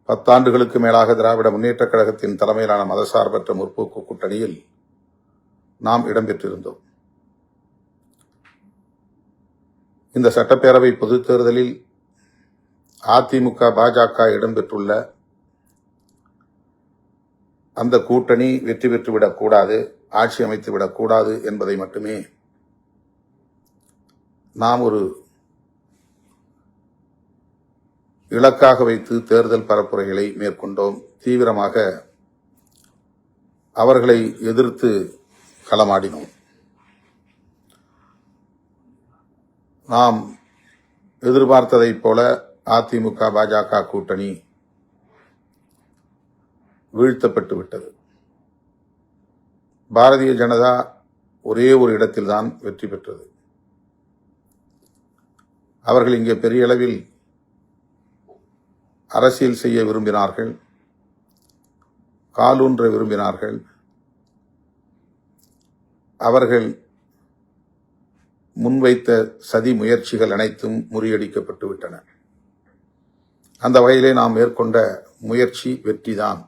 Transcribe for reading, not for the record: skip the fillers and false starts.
10 ஆண்டுகளுக்கு மேலாக திராவிட முன்னேற்றக் கழகத்தின் தலைமையிலான மதசார்பற்ற முற்போக்கு கூட்டணியில் நாம் இடம்பெற்றிருந்தோம். இந்த சட்டப்பேரவை பொதுத் தேர்தலில் அதிமுக பாஜக இடம்பெற்றுள்ள அந்த கூட்டணி வெற்றி பெற்றுவிடக்கூடாது, ஆட்சி அமைத்துவிடக்கூடாது என்பதை மட்டுமே நாம் ஒரு இலக்காக வைத்து தேர்தல் பரப்புரைகளை மேற்கொண்டோம். தீவிரமாக அவர்களை எதிர்த்து களமாடினோம். நாம் எதிர்பார்த்ததைப் போல அதிமுக பாஜக கூட்டணி வீழ்த்தப்பட்டு விட்டது. பாரதிய ஜனதா ஒரே ஒரு இடத்தில்தான் வெற்றி பெற்றது. அவர்கள் இங்கே பெரிய அளவில் அரசியல் செய்ய விரும்பினார்கள், காலூன்ற விரும்பினார்கள். அவர்கள் முன்வைத்த சதி முயற்சிகள் அனைத்தும் முறியடிக்கப்பட்டு விட்டன. அந்த வகையிலே நாம் மேற்கொண்ட முயற்சி வெற்றிதான்.